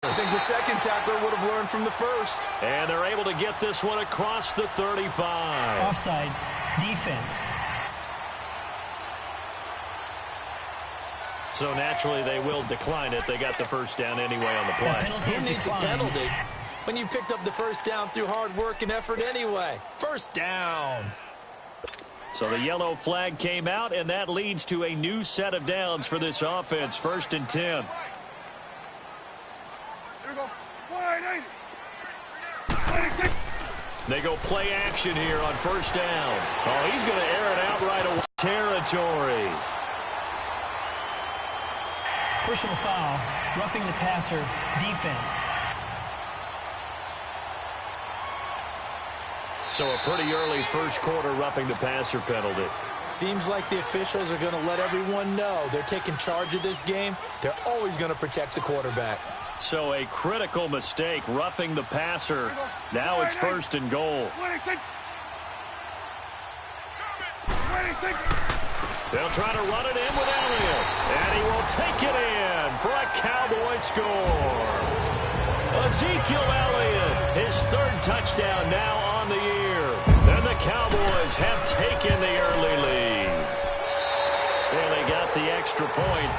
I think the second tackler would have learned from the first. And they're able to get this one across the 35. Offside defense. So naturally they will decline it. They got the first down anyway on the play. Who needs a penalty when you picked up the first down through hard work and effort anyway? First down. So the yellow flag came out, and that leads to a new set of downs for this offense. 1st and 10. They go play action here on 1st down. Oh, he's going to air it out right away. Territory. Personal foul, roughing the passer, defense. So a pretty early first quarter roughing the passer penalty. Seems like the officials are going to let everyone know they're taking charge of this game. They're always going to protect the quarterback. So a critical mistake, roughing the passer. Now it's 1st and goal. They'll try to run it in with Elliott. And he will take it in for a Cowboy score. Ezekiel Elliott, his 3rd touchdown now on the year. And the Cowboys have taken the early lead. And they got the extra point.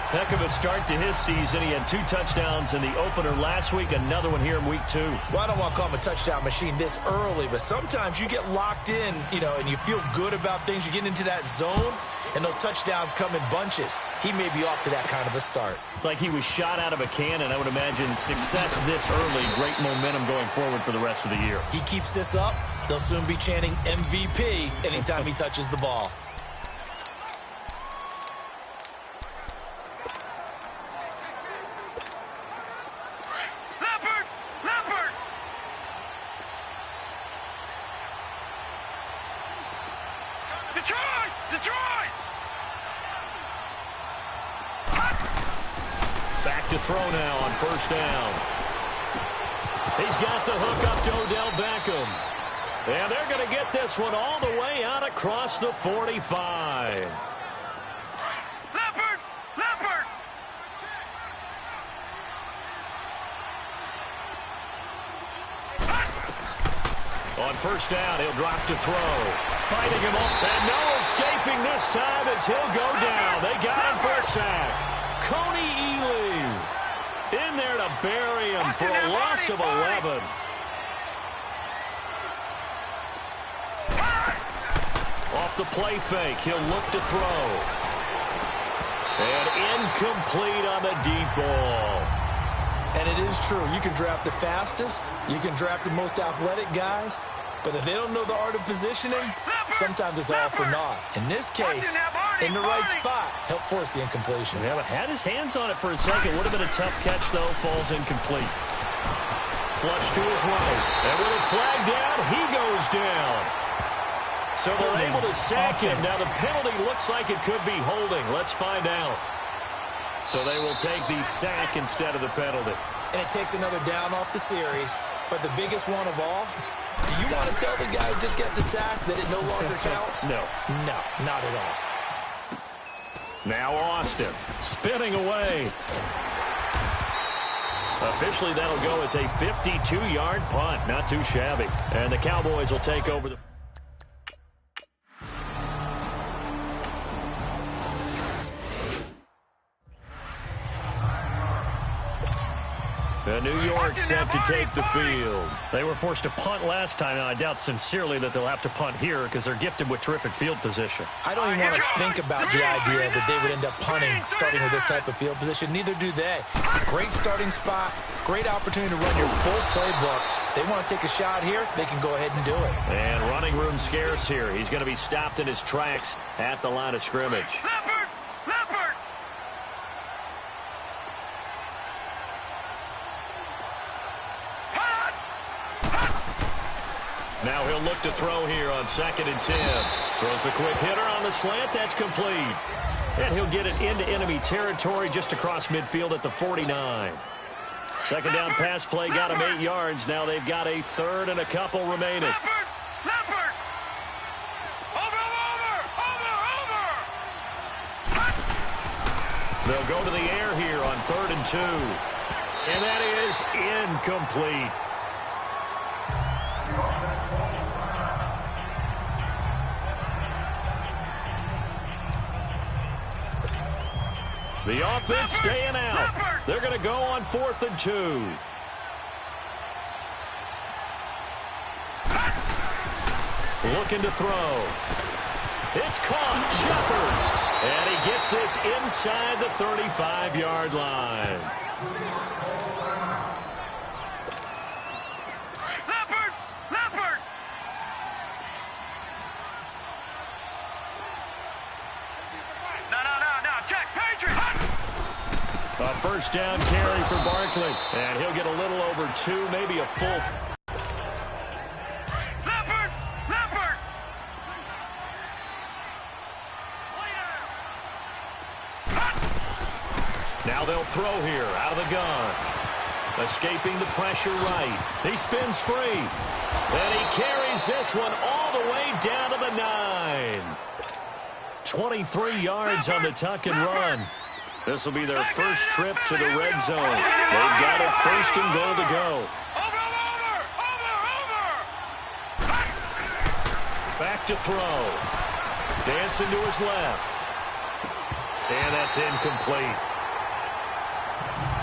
Heck of a start to his season. He had 2 touchdowns in the opener last week, another one here in week 2. Well, I don't want to call him a touchdown machine this early, but sometimes you get locked in, and you feel good about things. You get into that zone, and those touchdowns come in bunches. He may be off to that kind of a start. It's like he was shot out of a cannon. I would imagine success this early, great momentum going forward for the rest of the year. He keeps this up, they'll soon be chanting MVP anytime he touches the ball. Back to throw now on 1st down. He's got the hook up to Odell Beckham. And they're going to get this one all the way out across the 45. On 1st down, he'll drop to throw. Fighting him up. And no escaping this time as he'll go down. They got him for a sack. Coney Ely in there to bury him for a loss of 11. Off the play fake, he'll look to throw. And incomplete on the deep ball. And it is true. You can draft the fastest. You can draft the most athletic guys. But if they don't know the art of positioning, sometimes it's all for naught. In this case, in the right spot, help force the incompletion. Yeah, but had his hands on it for a second. Would have been a tough catch, though. Falls incomplete. Flush to his right. And with a flag down, he goes down. So they're able to sack him. Now the penalty looks like it could be holding. Let's find out. So they will take the sack instead of the penalty. And it takes another down off the series. But the biggest one of all, do you want to tell the guy who just got the sack that it no longer counts? No. No, not at all. Now Austin spinning away. Officially, that'll go as a 52-yard punt. Not too shabby. And the Cowboys will take over the... New York set to take the field. They were forced to punt last time, and I doubt sincerely that they'll have to punt here because they're gifted with terrific field position. I don't even want to think about the idea that they would end up punting starting with this type of field position. Neither do they. Great starting spot, great opportunity to run your full playbook. They want to take a shot here, they can go ahead and do it. And running room scarce here. He's going to be stopped in his tracks at the line of scrimmage. Now he'll look to throw here on 2nd and 10. Throws a quick hitter on the slant. That's complete. And he'll get it into enemy territory just across midfield at the 49. Second down pass play got him 8 yards. Now they've got a 3rd and a couple remaining. They'll go to the air here on 3rd and 2. And that is incomplete. The offense staying out. They're going to go on 4th and 2. Looking to throw. It's caught. Shepard. And he gets this inside the 35-yard line. A first down carry for Barkley. And he'll get a little over 2, maybe a full. Now they'll throw here out of the gun. Escaping the pressure right. He spins free. And he carries this one all the way down to the 9. 23 yards on the tuck and run. This will be their first trip to the red zone. They've got it 1st and goal to go. Back to throw. Dancing to his left. And that's incomplete.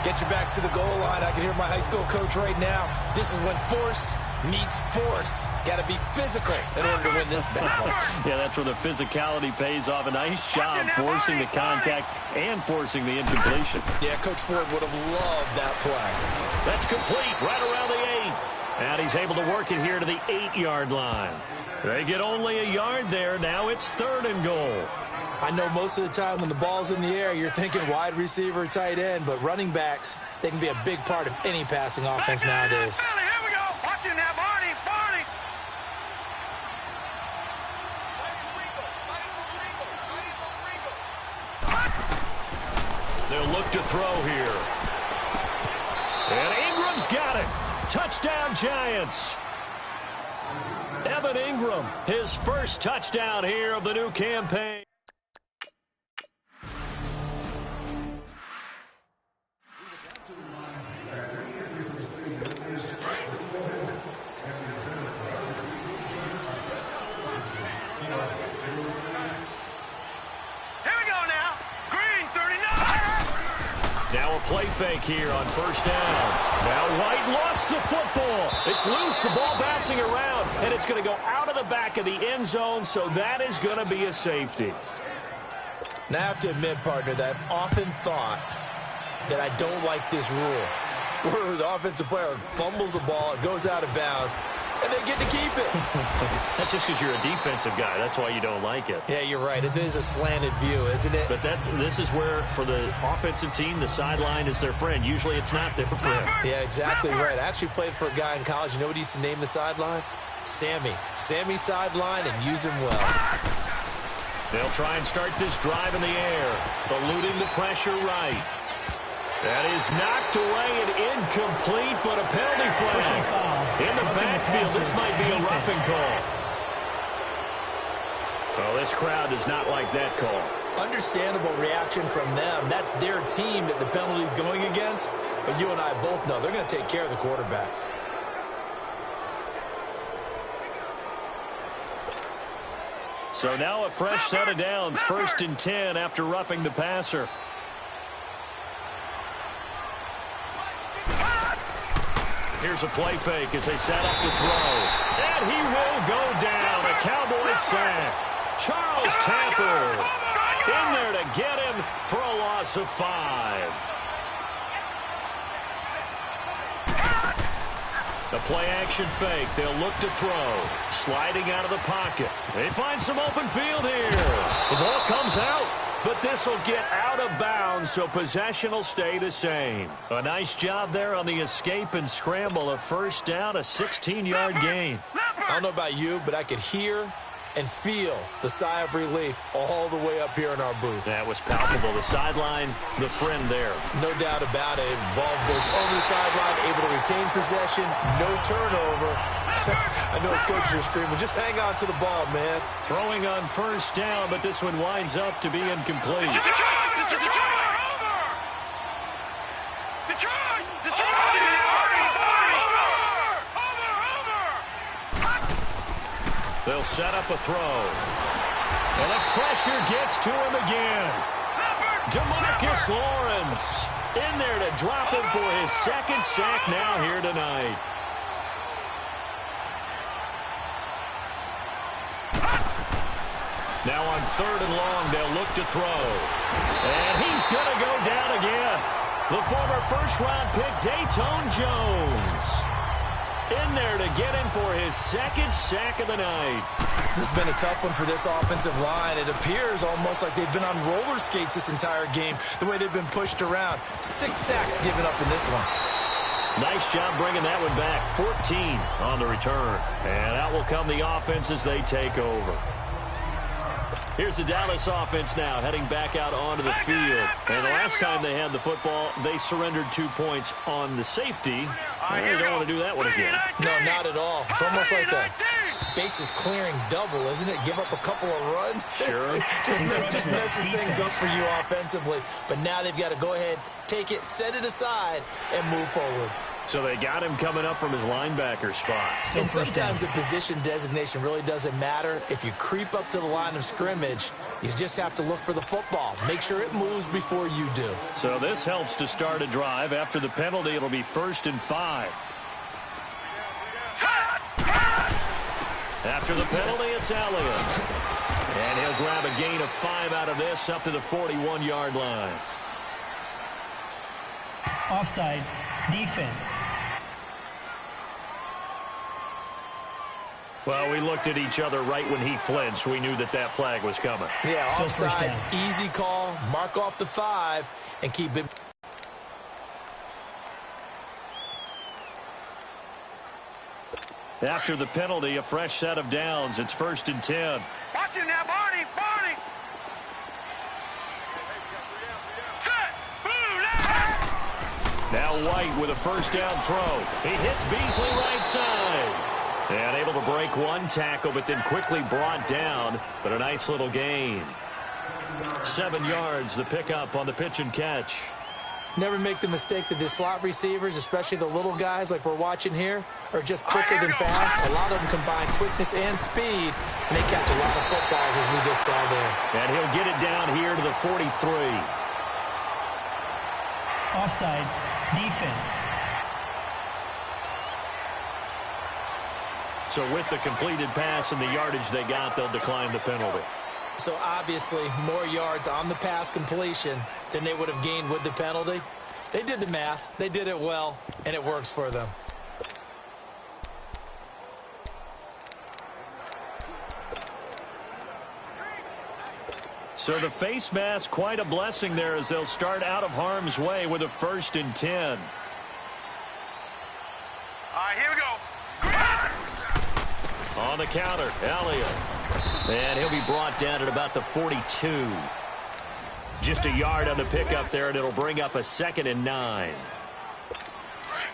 Get your backs to the goal line. I can hear my high school coach right now. This is when force meets force. Got to be physical in order to win this battle. Yeah, that's where the physicality pays off. A nice job forcing the contact and forcing the incompletion. Yeah, Coach Ford would have loved that play. That's complete right around the 8. And he's able to work it here to the 8-yard line. They get only a yard there. Now it's 3rd and goal. I know most of the time when the ball's in the air, you're thinking wide receiver, tight end, but running backs, they can be a big part of any passing offense nowadays. Here we go. Watch him now, Barney. They'll look to throw here. And Ingram's got it. Touchdown, Giants. Evan Ingram, his first touchdown here of the new campaign. Now a play fake here on 1st down. Now White lost the football. It's loose, the ball bouncing around, and it's going to go out of the back of the end zone, so that is going to be a safety. Now I have to admit, partner, that I've often thought that I don't like this rule, where the offensive player fumbles the ball, it goes out of bounds, and they get to keep it. That's just because you're a defensive guy. That's why you don't like it. Yeah, you're right. It is a slanted view, isn't it? But this is where, for the offensive team, the sideline is their friend. Usually it's not their friend. Yeah, exactly right. I actually played for a guy in college. You know what he used to name the sideline? Sammy. Sammy sideline, and use him well. They'll try and start this drive in the air, eluding the pressure right. That is knocked away and incomplete, but a penalty flag. In the backfield, this might be a roughing call. Oh, this crowd does not like that call. Understandable reaction from them. That's their team that the penalty's going against. But you and I both know they're going to take care of the quarterback. So now a fresh set of downs, 1st and 10 after roughing the passer. Here's a play fake as they set up to throw. And he will go down. A Cowboys sack. Charles Tapper in there to get him for a loss of 5. The play-action fake. They'll look to throw. Sliding out of the pocket. They find some open field here. The ball comes out. But this will get out of bounds, so possession will stay the same. A nice job there on the escape and scramble. A first down, a 16-yard gain. I don't know about you, but I could hear and feel the sigh of relief all the way up here in our booth. That was palpable. The sideline, the friend there. No doubt about it. Ball goes over the sideline, able to retain possession, no turnover. I know his coaches are screaming, just hang on to the ball, man. Throwing on 1st down, but this one winds up to be incomplete. Detroit! They'll set up a throw. And the pressure gets to him again. DeMarcus Lawrence in there to drop him for his second sack now here tonight. Now on 3rd and long, they'll look to throw. And he's going to go down again. The former first-round pick, Dayton Jones, in there to get him for his second sack of the night. This has been a tough one for this offensive line. It appears almost like they've been on roller skates this entire game, the way they've been pushed around. 6 sacks given up in this one. Nice job bringing that one back. 14 on the return. And out will come the offense as they take over. Here's the Dallas offense now heading back out onto the field. And the last time they had the football, they surrendered 2 points on the safety. They don't want to do that one again. No, not at all. It's almost like a bases clearing double, isn't it? Give up a couple of runs. Sure. just messes things up for you offensively. But now they've got to go ahead, take it, set it aside, and move forward. So they got him coming up from his linebacker spot. And sometimes the position designation really doesn't matter. If you creep up to the line of scrimmage, you just have to look for the football. Make sure it moves before you do. So this helps to start a drive. After the penalty, it'll be 1st and 5. After the penalty, it's Elliott. And he'll grab a gain of 5 out of this up to the 41-yard line. Offside. Defense. Well, we looked at each other right when he flinched. We knew that that flag was coming. Yeah, Still offsides, easy call. Mark off the 5 and keep it. After the penalty, a fresh set of downs. It's 1st and 10. Watch it now, Barney. Barney. Set. Now White with a first down throw. He hits Beasley right side. And able to break one tackle, but then quickly brought down. But a nice little gain. 7 yards, the pickup on the pitch and catch. Never make the mistake that the slot receivers, especially the little guys like we're watching here, are just quicker than fast. A lot of them combine quickness and speed, and they catch a lot of footballs, as we just saw there. And he'll get it down here to the 43. Offside. Defense. So with the completed pass and the yardage they got, they'll decline the penalty. So obviously more yards on the pass completion than they would have gained with the penalty. They did the math. They did it well, and it works for them. So the face mask, quite a blessing there as they'll start out of harm's way with a 1st and 10. Here we go. On the counter, Elliott. And he'll be brought down at about the 42. Just a yard on the pickup there, and it'll bring up a 2nd and 9.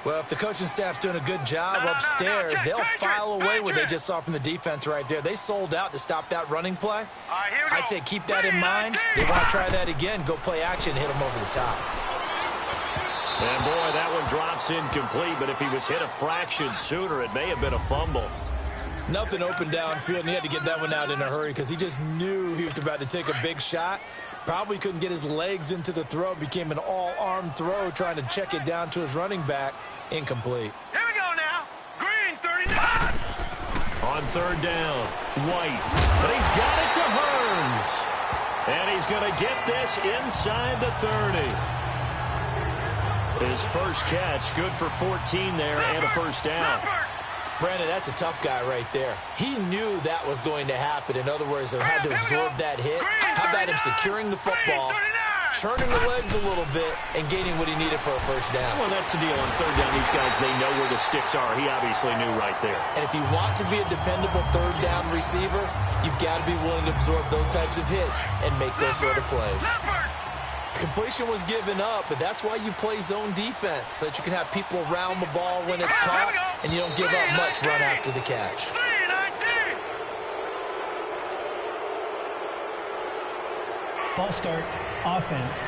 Well, if the coaching staff's doing a good job upstairs, they'll file away what they just saw from the defense right there. They sold out to stop that running play. I'd say keep that in mind. They want to try that again. Go play action, hit them over the top. And, boy, that one drops incomplete, but if he was hit a fraction sooner, it may have been a fumble. Nothing open downfield, and he had to get that one out in a hurry because he just knew he was about to take a big shot. Probably couldn't get his legs into the throw. Became an all-arm throw trying to check it down to his running back. Incomplete. Here we go now. Green, 39. On 3rd down, White. But he's got it to Hearns. And he's going to get this inside the 30. His first catch, good for 14 there and a first down. Brandon, that's a tough guy right there. He knew that was going to happen. In other words, he had to absorb that hit. How about him securing the football, turning the legs a little bit, and gaining what he needed for a first down? Well, that's the deal. On 3rd down, these guys, they know where the sticks are. He obviously knew right there. And if you want to be a dependable 3rd down receiver, you've got to be willing to absorb those types of hits and make those sort of plays. Completion was given up, but that's why you play zone defense, so that you can have people around the ball when it's caught, and you don't give up much run after the catch. False start. Offense.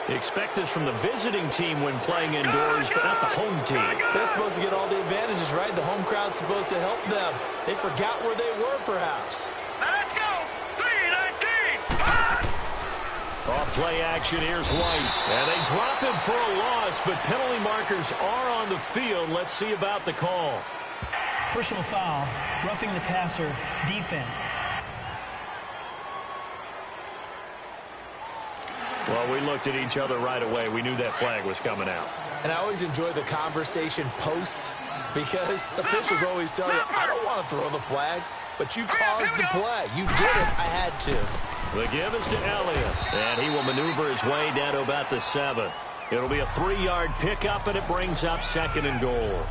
Expect this from the visiting team when playing indoors, but not the home team. They're supposed to get all the advantages, right? The home crowd's supposed to help them. They forgot where they were, perhaps. Now let's go. 3-19. Off play action, here's White. And they drop him for a loss, but penalty markers are on the field. Let's see about the call. Personal foul, roughing the passer, defense. Well, we looked at each other right away. We knew that flag was coming out. And I always enjoy the conversation post because officials always tell you, I don't want to throw the flag, but you caused the play. You did it. I had to. The give is to Elliott, and he will maneuver his way down to about the 7. It'll be a 3-yard pickup, and it brings up 2nd and goal.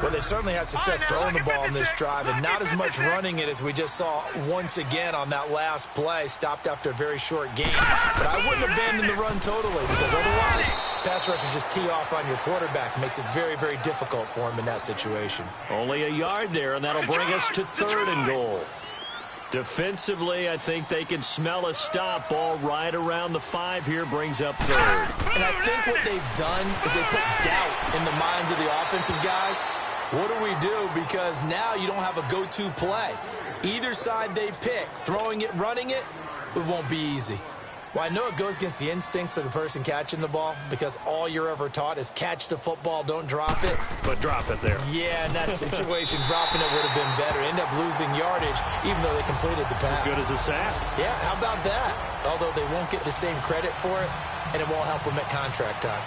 Well, they certainly had success throwing the ball in this drive and not as much running it as we just saw once again on that last play. Stopped after a very short game. But I wouldn't abandon the run totally because otherwise pass rushers just tee off on your quarterback. Makes it very, very difficult for him in that situation. Only a yard there, and that'll bring us to 3rd and goal. Defensively, I think they can smell a stop. Ball right around the 5 here brings up 3rd. And I think what they've done is they put doubt in the minds of the offensive guys. What do we do? Because now you don't have a go-to play. Either side they pick, throwing it, running it, it won't be easy. Well, I know it goes against the instincts of the person catching the ball because all you're ever taught is catch the football, don't drop it. But drop it there. Yeah, in that situation, dropping it would have been better. End up losing yardage, even though they completed the pass. As good as a sack. Yeah, how about that? Although they won't get the same credit for it, and it won't help them at contract time.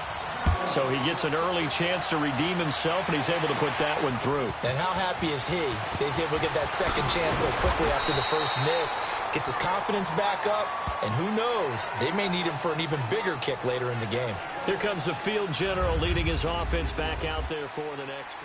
So he gets an early chance to redeem himself, and he's able to put that one through. And how happy is he? He's able to get that second chance so quickly after the first miss. Gets his confidence back up, and who knows? They may need him for an even bigger kick later in the game. Here comes the field general leading his offense back out there for the next.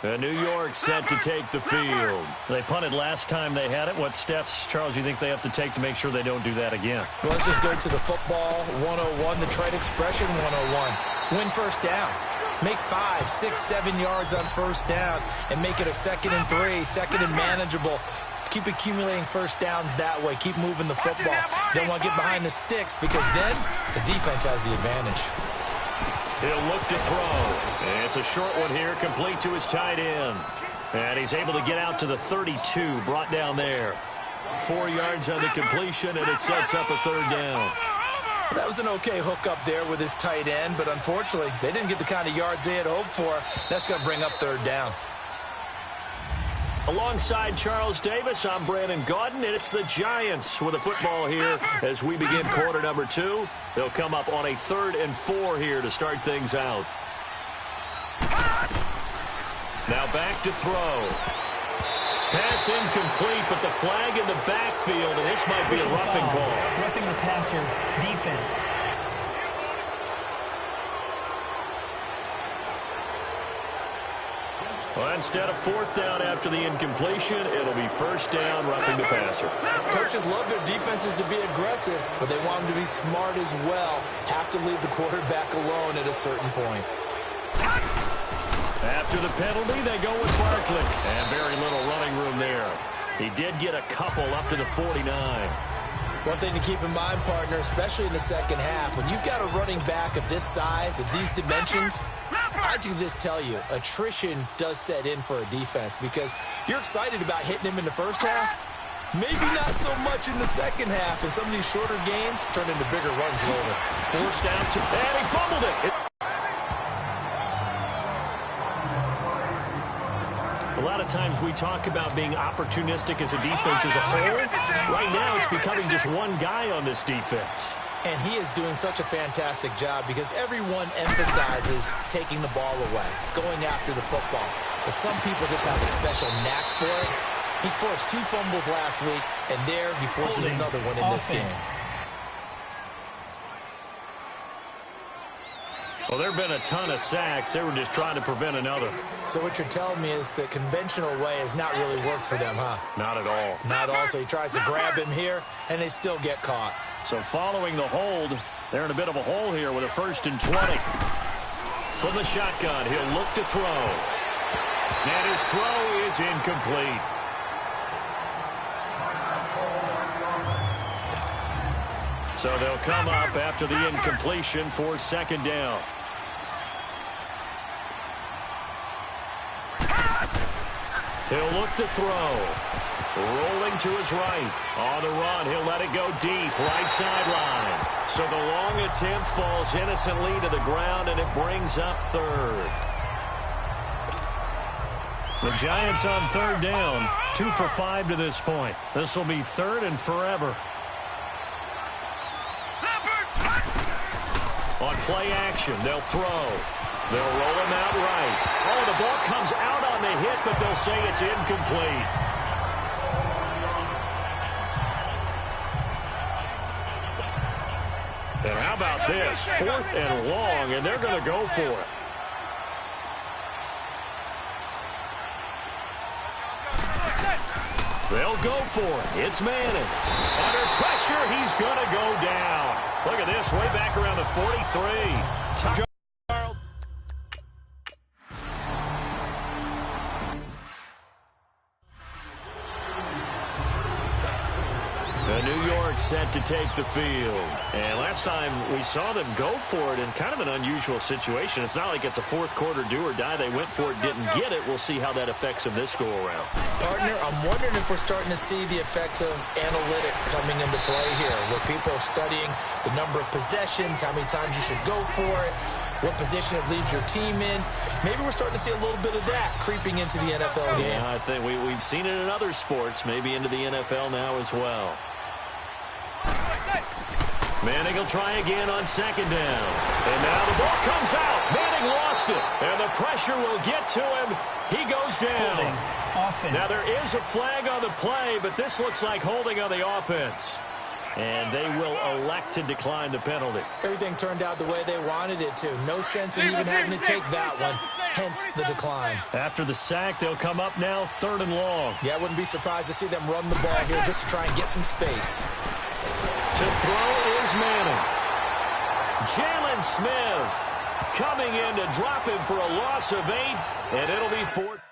And New York set to take the field. They punted last time they had it. What steps, Charles, you think they have to take to make sure they don't do that again? Well, let's just go to the football 101, the trade expression 101. Win first down. Make 5, 6, 7 yards on first down and make it a 2nd and 3, 2nd and manageable. Keep accumulating first downs that way. Keep moving the football. You don't want to get behind the sticks because then the defense has the advantage. He'll look to throw. And it's a short one here, complete to his tight end. And he's able to get out to the 32, brought down there. 4 yards on the completion, and it sets up a 3rd down. That was an okay hook up there with his tight end, but unfortunately, they didn't get the kind of yards they had hoped for. That's going to bring up 3rd down. Alongside Charles Davis, I'm Brandon Gaudin, and it's the Giants with the football here as we begin quarter number 2. They'll come up on a 3rd and 4 here to start things out. Now back to throw. Pass incomplete, but the flag in the backfield, and this might be a roughing call. Roughing the passer, defense. Well, instead of 4th down after the incompletion, it'll be 1st down, roughing the passer. Coaches love their defenses to be aggressive, but they want them to be smart as well. Have to leave the quarterback alone at a certain point. After the penalty, they go with Barkley. And very little running room there. He did get a couple up to the 49. One thing to keep in mind, partner, especially in the second half, when you've got a running back of this size, of these dimensions, I can just tell you, attrition does set in for a defense because you're excited about hitting him in the first half. Maybe not so much in the second half, and some of these shorter gains turn into bigger runs later. Forced out to, and he fumbled it. A lot of times we talk about being opportunistic as a defense as a whole. Right now it's becoming just one guy on this defense. And he is doing such a fantastic job because everyone emphasizes taking the ball away, going after the football. But some people just have a special knack for it. He forced 2 fumbles last week, and there he forces another one in this game. Well, there have been a ton of sacks. They were just trying to prevent another. So what you're telling me is the conventional way has not really worked for them, huh? Not at all. Not at all. So he tries to grab him here, and they still get caught. So following the hold, they're in a bit of a hole here with a 1st and 20. From the shotgun, he'll look to throw. And his throw is incomplete. So they'll come up after the incompletion for second down. He'll look to throw. Rolling to his right. On the run, he'll let it go deep. Right sideline. So the long attempt falls innocently to the ground, and it brings up third. The Giants on third down. 2 for 5 to this point. This will be third and forever. On play action, they'll throw. They'll roll him out right. Oh, the ball comes out on the hit, but they'll say it's incomplete. And how about this? 4th and long, and they're going to go for it. They'll go for it. It's Manning. Under pressure, he's going to go down. Look at this, way back around the 43. New York set to take the field. And last time we saw them go for it in kind of an unusual situation. It's not like it's a fourth quarter do or die. They went for it, didn't get it. We'll see how that affects them this go-around. Partner, I'm wondering if we're starting to see the effects of analytics coming into play here, where people are studying the number of possessions, how many times you should go for it, what position it leaves your team in. Maybe we're starting to see a little bit of that creeping into the NFL game. Yeah, I think we've seen it in other sports, maybe into the NFL now as well. Manning will try again on second down. And now the ball comes out. Manning lost it. And the pressure will get to him. He goes down. Offense. Now there is a flag on the play, but this looks like holding on the offense. And they will elect to decline the penalty. Everything turned out the way they wanted it to. No sense in even having to take that one. Hence the decline. After the sack, they'll come up now 3rd and long. Yeah, I wouldn't be surprised to see them run the ball here just to try and get some space. To throw is Manning. Jalen Smith coming in to drop him for a loss of 8, and it'll be 4.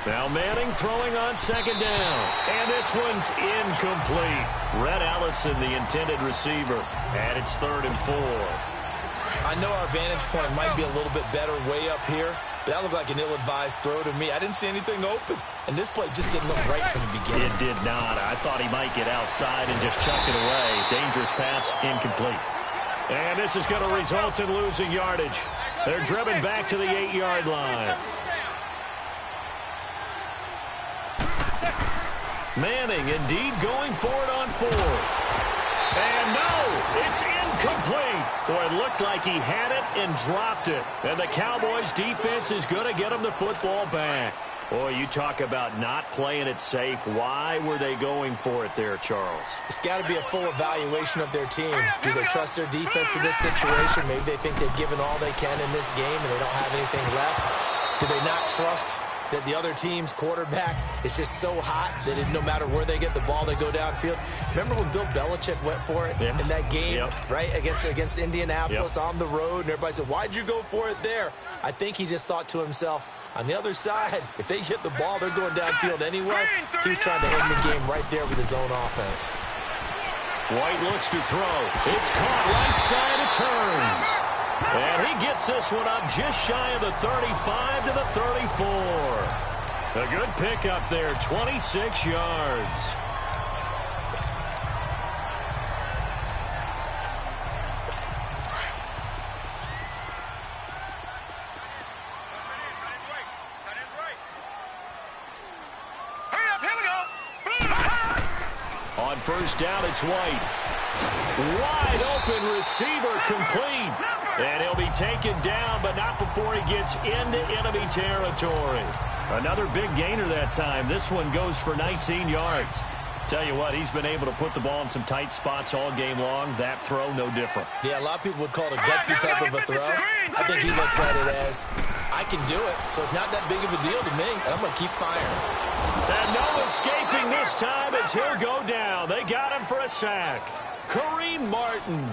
Now Manning throwing on second down. And this one's incomplete. Red Allison, the intended receiver. And it's 3rd and 4. I know our vantage point might be a little bit better way up here, but that looked like an ill-advised throw to me. I didn't see anything open. And this play just didn't look right from the beginning. It did not. I thought he might get outside and just chuck it away. Dangerous pass, incomplete. And this is going to result in losing yardage. They're driven back to the 8-yard line. Manning indeed going for it on 4th. And no, it's incomplete. Boy, it looked like he had it and dropped it. And the Cowboys defense is going to get him the football back. Boy, you talk about not playing it safe. Why were they going for it there, Charles? It's got to be a full evaluation of their team. Do they trust their defense in this situation? Maybe they think they've given all they can in this game and they don't have anything left. Do they not trust that the other team's quarterback is just so hot that no matter where they get the ball, they go downfield? Remember when Bill Belichick went for it in that game, right, against Indianapolis on the road, and everybody said, why'd you go for it there? I think he just thought to himself, on the other side, if they get the ball, they're going downfield anyway. He was trying to end the game right there with his own offense. White looks to throw. It's caught right side. It turns. And he gets this one up just shy of the 35 to the 34. A good pickup there, 26 yards. On on first down, it's White. Wide open receiver complete. And he'll be taken down, but not before he gets into enemy territory. Another big gainer that time. This one goes for 19 yards. Tell you what, he's been able to put the ball in some tight spots all game long. That throw, no different. Yeah, a lot of people would call it a gutsy type of a throw. I think he looks at it as, I can do it, so it's not that big of a deal to me, and I'm going to keep firing. And no escaping this time as he'll go down. They got him for a sack. Kareem Martin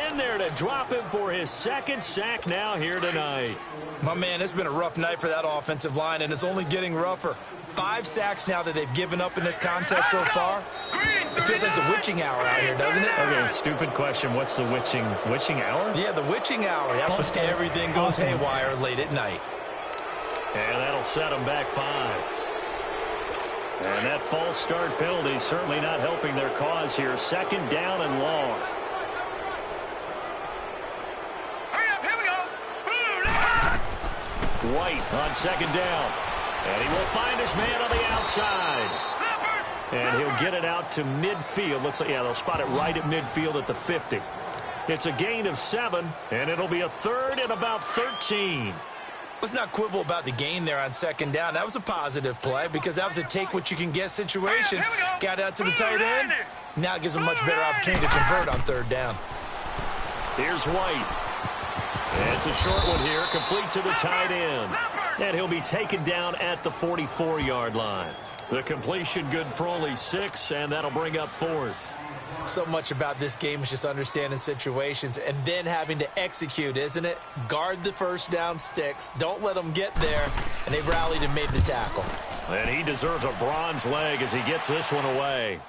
in there to drop him for his second sack now here tonight. My man, it's been a rough night for that offensive line, and it's only getting rougher. 5 sacks now that they've given up in this contest so far. It feels like the witching hour out here, doesn't it? Okay, stupid question. What's the witching hour? Yeah, the witching hour. That's when everything goes haywire late at night. And that'll set them back 5. And that false start penalty certainly not helping their cause here. Second down and long. White on second down. And he will find his man on the outside. And he'll get it out to midfield. Looks like, yeah, they'll spot it right at midfield at the 50. It's a gain of 7, and it'll be a third and about 13. Let's not quibble about the gain there on second down. That was a positive play because that was a take-what-you-can-get situation. Got out to the tight end. Now it gives them a much better opportunity to convert on third down. Here's White. And it's a short one here, complete to the tight end. And he'll be taken down at the 44-yard line. The completion good for only 6, and that'll bring up 4th. So much about this game is just understanding situations and then having to execute, isn't it? Guard the first down sticks. Don't let them get there. And they've rallied and made the tackle. And he deserves a bronze leg as he gets this one away.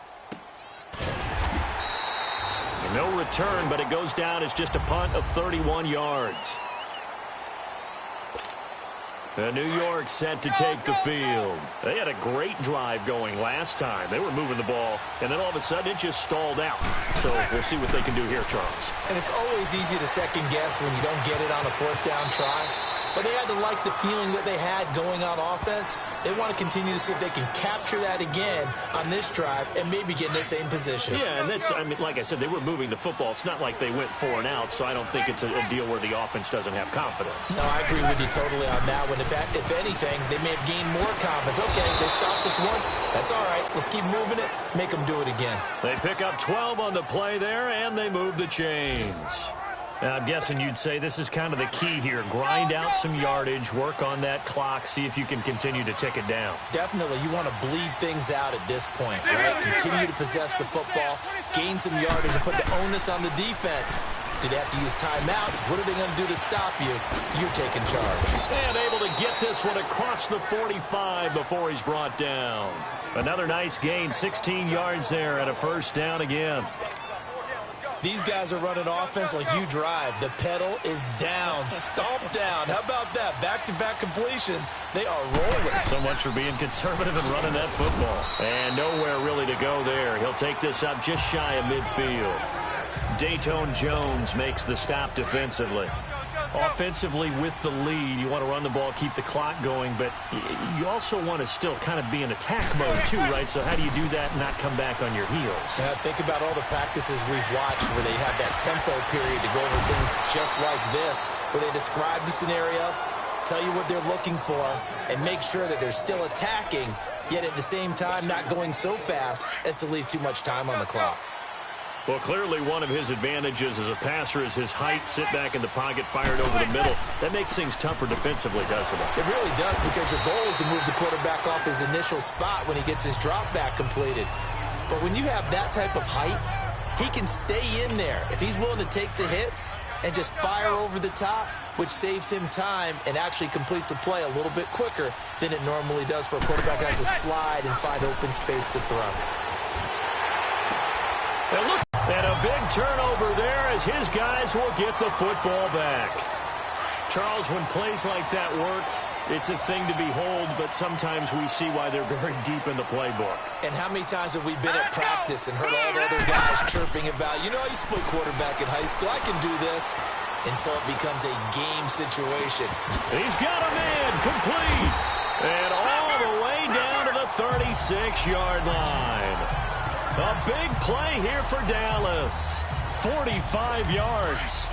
No return, but it goes down as just a punt of 31 yards. And New York set to take the field. They had a great drive going last time. They were moving the ball, and then all of a sudden it just stalled out. So we'll see what they can do here, Charles. And it's always easy to second guess when you don't get it on a fourth down try. But they had to like the feeling that they had going on offense. They want to continue to see if they can capture that again on this drive and maybe get in the same position. Yeah, and that's, I mean, like I said, they were moving the football. It's not like they went 4 and out, so I don't think it's a deal where the offense doesn't have confidence. No, I agree with you totally on that one. If anything, they may have gained more confidence. Okay, they stopped us once. That's all right. Let's keep moving it. Make them do it again. They pick up 12 on the play there, and they move the chains. Now, I'm guessing you'd say this is kind of the key here. Grind out some yardage, work on that clock, see if you can continue to tick it down. Definitely. You want to bleed things out at this point, right? Continue to possess the football, gain some yardage, and put the onus on the defense. Do they have to use timeouts? What are they going to do to stop you? You're taking charge. And able to get this one across the 45 before he's brought down. Another nice gain, 16 yards there, and a first down again. These guys are running offense like you drive. The pedal is down, stomped down. How about that? Back-to-back completions. They are rolling. So much for being conservative and running that football. And nowhere really to go there. He'll take this up just shy of midfield. Dayton Jones makes the stop defensively. Offensively with the lead, you want to run the ball, keep the clock going, but you also want to still kind of be in attack mode too, right? So how do you do that and not come back on your heels? Yeah, think about all the practices we've watched where they have that tempo period to go over things just like this, where they describe the scenario, tell you what they're looking for, and make sure that they're still attacking, yet at the same time not going so fast as to leave too much time on the clock. Well, clearly one of his advantages as a passer is his height, sit back in the pocket, fired over the middle. That makes things tougher defensively, doesn't it? It really does, because your goal is to move the quarterback off his initial spot when he gets his drop back completed. But when you have that type of height, he can stay in there. If he's willing to take the hits and just fire over the top, which saves him time and actually completes a play a little bit quicker than it normally does for a quarterback that has to slide and find open space to throw. And look, and a big turnover there as his guys will get the football back. Charles, when plays like that work, it's a thing to behold, but sometimes we see why they're very deep in the playbook. And how many times have we been at practice and heard all the other guys chirping about, you know, I used to play quarterback in high school, I can do this, until it becomes a game situation. He's got a man, complete, and all the way down to the 36-yard line. A big play here for Dallas. 45 yards.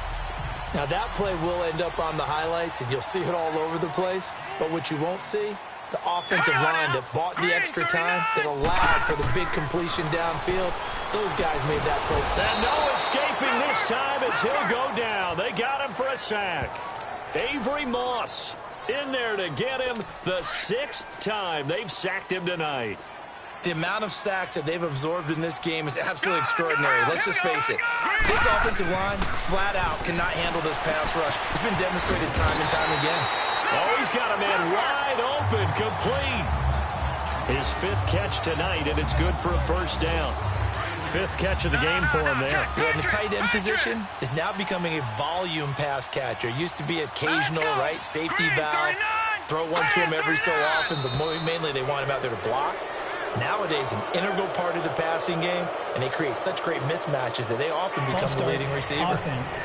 Now that play will end up on the highlights, and you'll see it all over the place. But what you won't see, the offensive line that bought the extra time, that allowed for the big completion downfield. Those guys made that play. And no escaping this time as he'll go down. They got him for a sack. Avery Moss in there to get him the 6th time they've sacked him tonight. The amount of sacks that they've absorbed in this game is absolutely extraordinary. Let's just face it. This offensive line, flat out, cannot handle this pass rush. It's been demonstrated time and time again. Oh, he's got a man wide open, complete. His 5th catch tonight, and it's good for a first down. 5th catch of the game for him there. Yeah, and the tight end position is now becoming a volume pass catcher. Used to be occasional, right, safety valve. Throw one to him every so often, but mainly they want him out there to block. Nowadays, an integral part of the passing game, and they create such great mismatches that they often become the leading receiver. Offense.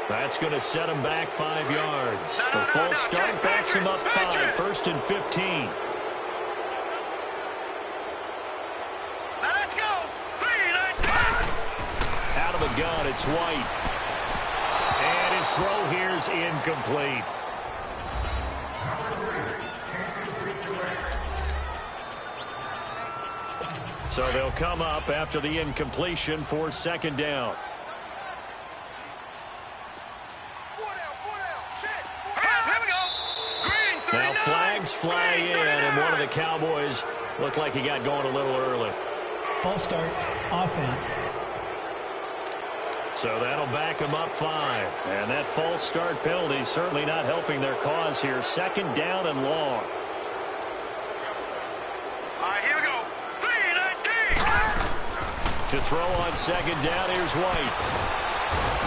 That's going to set him back 5 yards. The false start backs him up 5, 1st and 15. Let's go. Out of the gun, it's White. And his throw here's incomplete. So they'll come up after the incompletion for 2nd down. Now flags fly in, and one of the Cowboys looked like he got going a little early. False start. Offense. So that'll back them up 5. And that false start penalty is certainly not helping their cause here. 2nd down and long. Here we go. 3-19. To throw on 2nd down, here's White.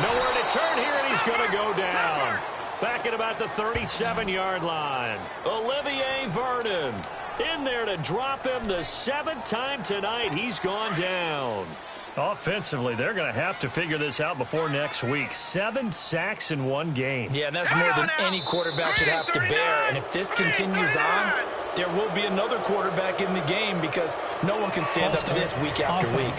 Nowhere to turn here, and he's going to go down. Back at about the 37-yard line. Olivier Vernon in there to drop him the 7th time tonight. He's gone down. Offensively, they're going to have to figure this out before next week. 7 sacks in one game. Yeah, and that's more than any quarterback should have to bear. And if this continues on, there will be another quarterback in the game because no one can stand up to this week after week.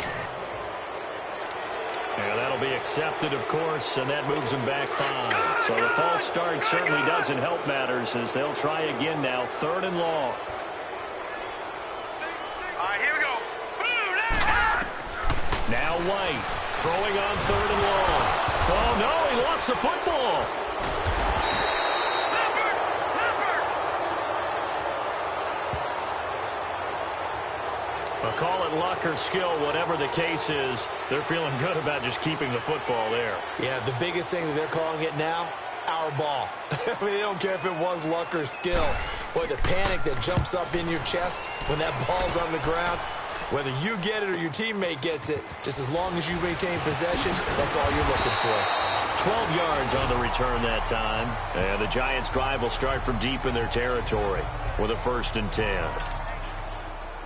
Yeah, that'll be accepted, of course, and that moves them back 5. So the false start certainly doesn't help matters as they'll try again now, 3rd and long. Here we go. Now White throwing on 3rd and long. Oh, no, he lost the football. I'll call it luck or skill, whatever the case is. They're feeling good about just keeping the football there. Yeah, the biggest thing that they're calling it now, our ball. I mean, they don't care if it was luck or skill. Boy, the panic that jumps up in your chest when that ball's on the ground, whether you get it or your teammate gets it, just as long as you maintain possession, that's all you're looking for. 12 yards on the return that time. And the Giants' drive will start from deep in their territory with a 1st and 10.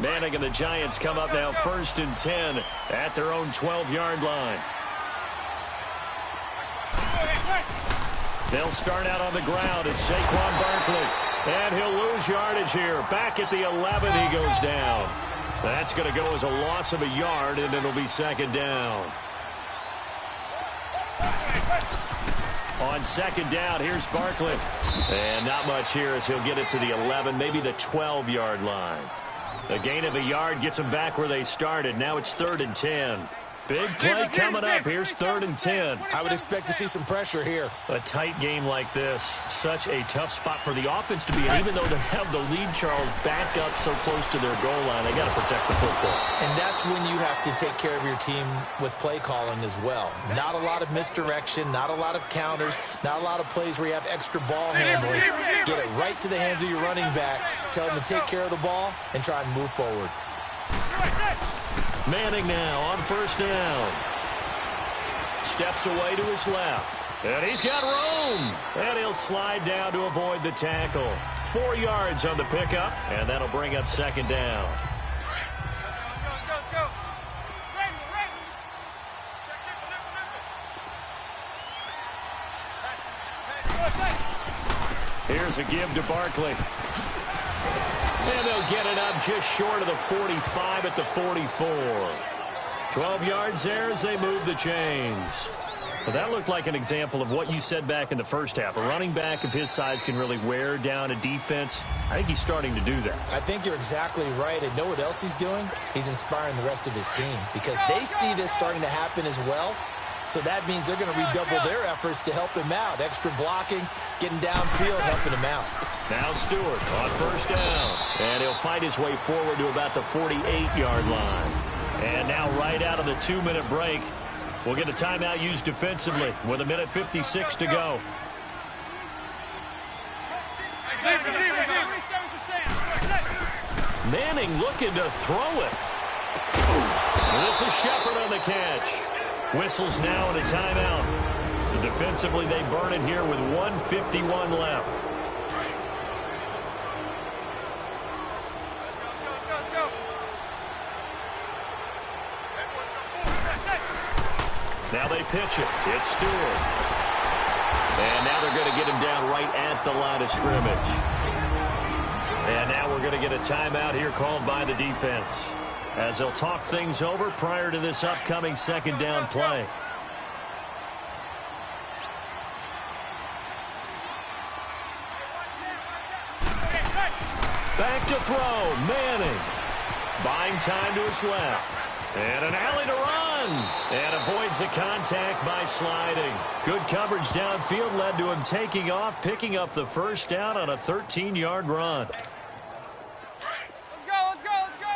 Manning and the Giants come up now 1st and 10 at their own 12-yard line. They'll start out on the ground. It's Saquon Barkley. And he'll lose yardage here. Back at the 11, he goes down. That's going to go as a loss of a yard, and it'll be 2nd down. On 2nd down, here's Barkley. And not much here as he'll get it to the 11, maybe the 12-yard line. A gain of a yard gets them back where they started. Now it's 3rd and 10. Big play coming up. Here's 3rd and 10. I would expect to see some pressure here. A tight game like this, such a tough spot for the offense to be in. Even though they have the lead, Charles, back up so close to their goal line, they got to protect the football. And that's when you have to take care of your team with play calling as well. Not a lot of misdirection, not a lot of counters, not a lot of plays where you have extra ball handling. Get it right to the hands of your running back, tell them to take care of the ball, and try and move forward. Manning now on 1st down. Steps away to his left. And he's got room. And he'll slide down to avoid the tackle. 4 yards on the pickup, and that'll bring up 2nd down. Here's a give to Barkley. And they'll get it up just short of the 45 at the 44. 12 yards there as they move the chains. Well, that looked like an example of what you said back in the first half. A running back of his size can really wear down a defense. I think he's starting to do that. I think you're exactly right. And know what else he's doing? He's inspiring the rest of his team because they see this starting to happen as well. So that means they're going to redouble their efforts to help him out. Extra blocking, getting downfield, helping him out. Now Stewart on first down. And he'll fight his way forward to about the 48-yard line. And now right out of the 2-minute break, we'll get a timeout used defensively with 1:56 to go. Manning looking to throw it. This is Shepard on the catch. Whistles now and a timeout. So defensively they burn it here with 1:51 left. Now they pitch it. It's Stewart. And now they're going to get him down right at the line of scrimmage. And now we're going to get a timeout here called by the defense as they'll talk things over prior to this upcoming second down play. Back to throw. Manning. Buying time to his left. And an alley to run. And avoids the contact by sliding. Good coverage downfield led to him taking off, picking up the first down on a 13-yard run. Let's go, let's go, let's go.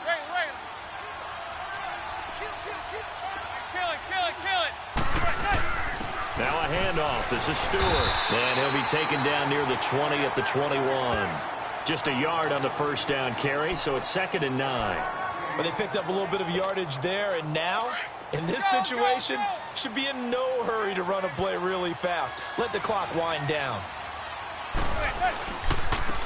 Wait. Kill it. Now a handoff. This is Stewart. And he'll be taken down near the 20 at the 21. Just a yard on the first down carry, so it's 2nd and 9. But they picked up a little bit of yardage there, and now, in this situation, should be in no hurry to run a play really fast. Let the clock wind down.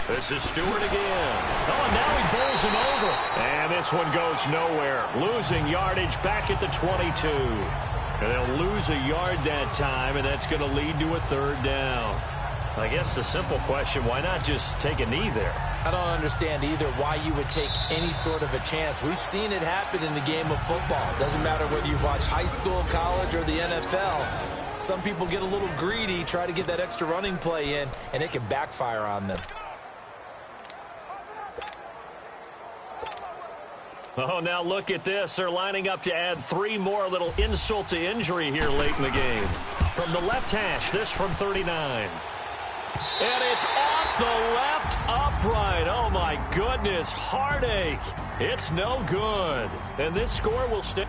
This is Stewart again. Oh, and now he bowls him over. And this one goes nowhere. Losing yardage back at the 22. And they'll lose a yard that time, and that's going to lead to a 3rd down. I guess the simple question, why not just take a knee there? I don't understand either why you would take any sort of a chance. We've seen it happen in the game of football. It doesn't matter whether you watch high school, college, or the NFL. Some people get a little greedy, try to get that extra running play in, and it can backfire on them. Oh, now look at this. They're lining up to add 3 more, a little insult to injury here late in the game. From the left hash, this from 39. And it's off the left upright. Oh, my goodness. Heartache. It's no good. And this score will stay.